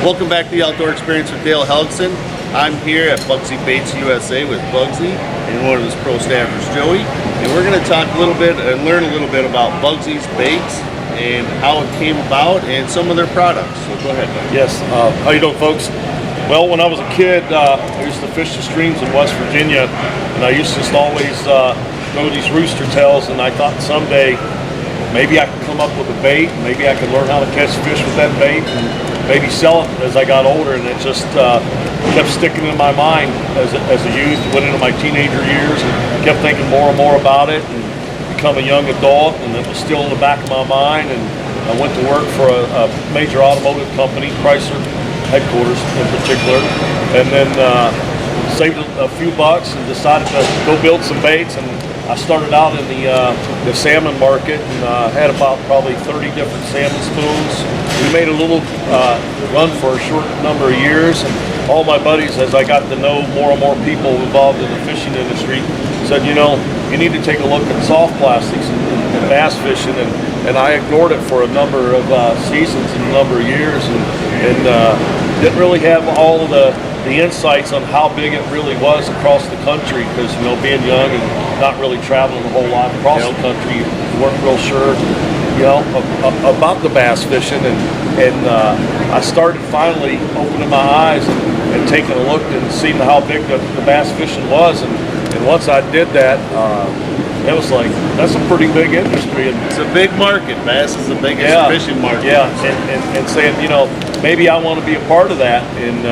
Welcome back to the Outdoor Experience with Dale Helgeson. I'm here at Bugsy Baits USA with Bugsy and one of his pro staffers, Joey. And we're going to talk a little bit and learn a little bit about Bugsy's baits and how it came about and some of their products. So go ahead, Bugsy. Yes, how you doing, folks? Well, when I was a kid, I used to fish the streams in West Virginia, and I used to just always throw these rooster tails, and I thought someday maybe I could come up with a bait, maybe I could learn how to catch fish with that bait, and maybe sell it as I got older. And it just kept sticking in my mind as a youth, went into my teenager years, and kept thinking more and more about it, and become a young adult, and it was still in the back of my mind. And I went to work for a major automotive company, Chrysler headquarters in particular, and then saved a few bucks and decided to go build some baits. And I started out in the salmon market, and had about probably 30 different salmon spoons. We made a little run for a short number of years, and all my buddies, as I got to know more and more people involved in the fishing industry, said, you know, you need to take a look at soft plastics and bass fishing, and I ignored it for a number of seasons and a number of years, and didn't really have all of the insights on how big it really was across the country, because, you know, being young and not really traveling a whole lot across the country, you weren't real sure, you know, about the bass fishing, and I started finally opening my eyes and taking a look and seeing how big the bass fishing was, and once I did that, it was like, that's a pretty big industry. And it's a big market. Bass is the biggest fishing market. Yeah, and saying, you know, maybe I want to be a part of that. And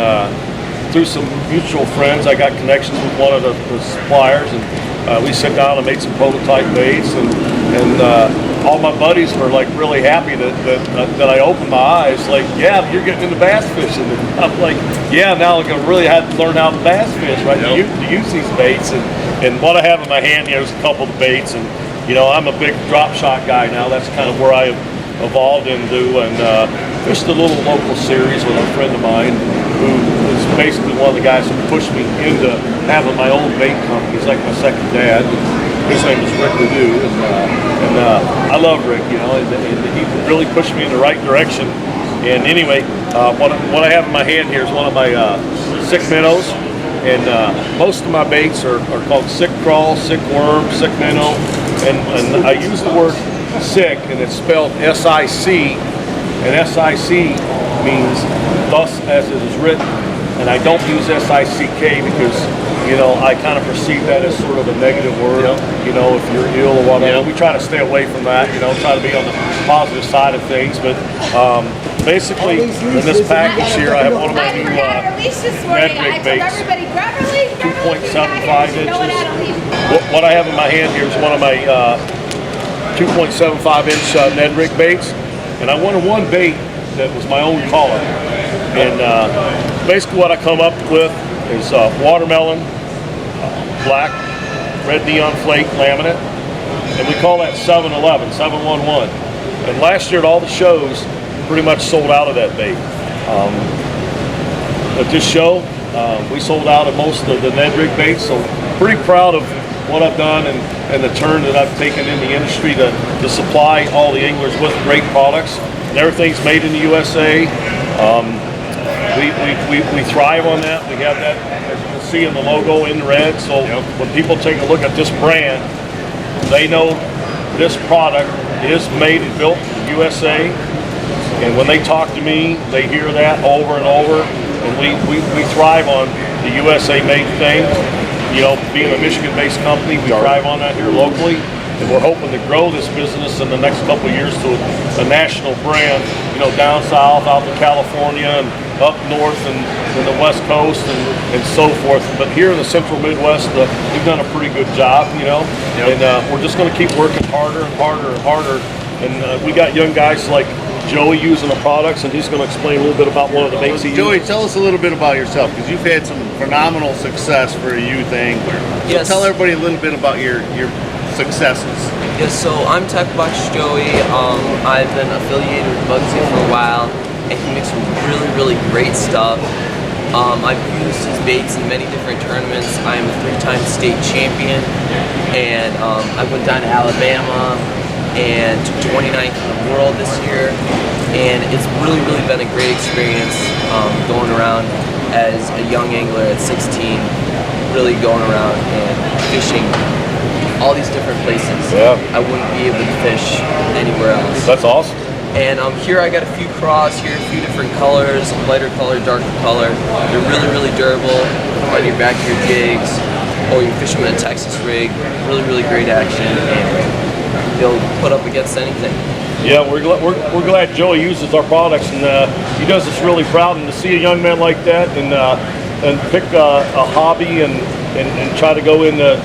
through some mutual friends, I got connections with one of the suppliers, and we sat down and made some prototype baits, and all my buddies were like really happy that I opened my eyes. Like, yeah, you're getting into bass fishing. And I'm like, yeah, now I'm gonna really have to learn how to bass fish, right? To use these baits, and what I have in my hand here is a couple of the baits, and you know, I'm a big drop shot guy now. That's kind of where I evolved into, and fished a little local series with a friend of mine who is basically one of the guys who pushed me into having my own bait company. He's like my second dad. His name is Rick Ledoux, and I love Rick, you know, and he really pushed me in the right direction. And anyway, what I have in my hand here is one of my sick minnows, and most of my baits are called sick crawl, sick worm, sick minnow, and I use the word sick, and it's spelled S-I-C, and S-I-C means thus as it is written, and I don't use S-I-C-K because, you know, I kind of perceive that as sort of a negative word, you know, if you're ill or whatever. We try to stay away from that, you know, try to be on the positive side of things. But basically, in this package here, I have one of my new Ned rig baits, 2.75 inches. What I have in my hand here is one of my 2.75 inch Ned rig baits, and I wanted one bait that was my own color. And basically what I come up with is watermelon, black, red neon flake laminate, and we call that 711, 711. And last year at all the shows, pretty much sold out of that bait. At this show, we sold out of most of the Ned rig baits, so pretty proud of what I've done and the turn that I've taken in the industry to supply all the anglers with great products. And everything's made in the USA. We thrive on that. We have that, as you can see in the logo in red. So when people take a look at this brand, they know this product is made and built in the USA. And when they talk to me, they hear that over and over. And we thrive on the USA made thing. You know, being a Michigan-based company, we thrive on that here locally. And we're hoping to grow this business in the next couple of years to a national brand, you know, down south, out to California, and up north, and the West Coast, and so forth. But here in the central Midwest, we've done a pretty good job, you know, and we're just going to keep working harder and harder and harder. And we got young guys like Joey using the products, and he's going to explain a little bit about one of the baits he uses. Joey, tell us a little bit about yourself, because you've had some phenomenal success for a youth angler. So tell everybody a little bit about your successes. Yes, so I'm Tech Box Joey. I've been affiliated with Bugsy for a while, and he makes some really great stuff. I've used his baits in many different tournaments. I'm a 3-time state champion, and I went down to Alabama and took 29th in the world this year, and it's really been a great experience. going around as a young angler at 16, really going around and fishing all these different places. Yeah. I wouldn't be able to fish anywhere else. That's awesome. And here I got a few cross here, a few different colors, lighter color, darker color. They're really, really durable. Put them on your back of your jigs, or you fish them in a Texas rig. Really, really great action, and they'll put up against anything. Yeah, we're glad Joey uses our products, and he does us really proud. And to see a young man like that and pick a hobby and try to go into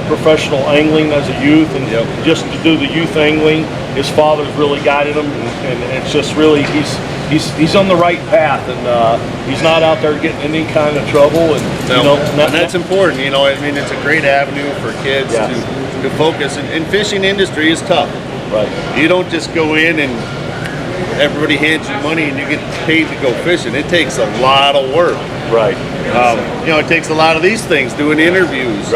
professional angling as a youth, and just to do the youth angling, his father's really guided him, and it's just really he's on the right path, and he's not out there getting any kind of trouble, and and that's important. I mean, it's a great avenue for kids to focus. And fishing industry is tough. Right. You don't just go in and everybody hands you money and you get paid to go fishing. It takes a lot of work. Right. It takes a lot of these things, doing interviews,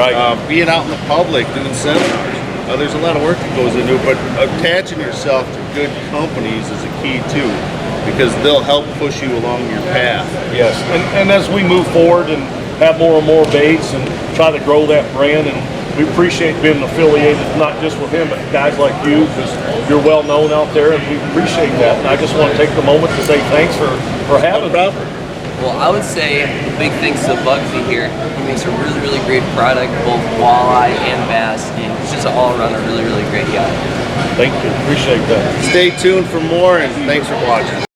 being out in the public, doing seminars. There's a lot of work that goes into it, but attaching yourself to good companies is a key too, because they'll help push you along your path. Yes, and as we move forward and have more and more baits and try to grow that brand, and we appreciate being affiliated not just with him, but guys like you, because you're well known out there, and we appreciate that. And I just want to take the moment to say thanks for having me. Well, I would say big thanks to Bugsy here. He makes a really, really great product, both walleye and bass, and he's just all around a really, really great guy. Thank you. Appreciate that. Stay tuned for more, and thanks for watching.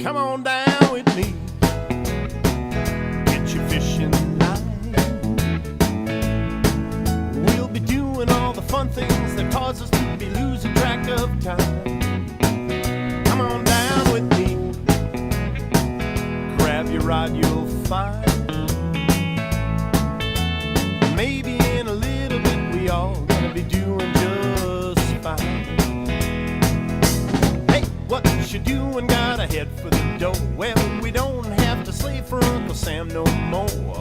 Come on down with me. Get your fishing line. We'll be doing all the fun things that cause us to be losing track of time. Come on down with me. Grab your rod, you'll find. Maybe in a little bit we all gonna be doing just fine. Hey, what you doing? Gotta head for the door. Well, we don't have to slave for Uncle Sam no more.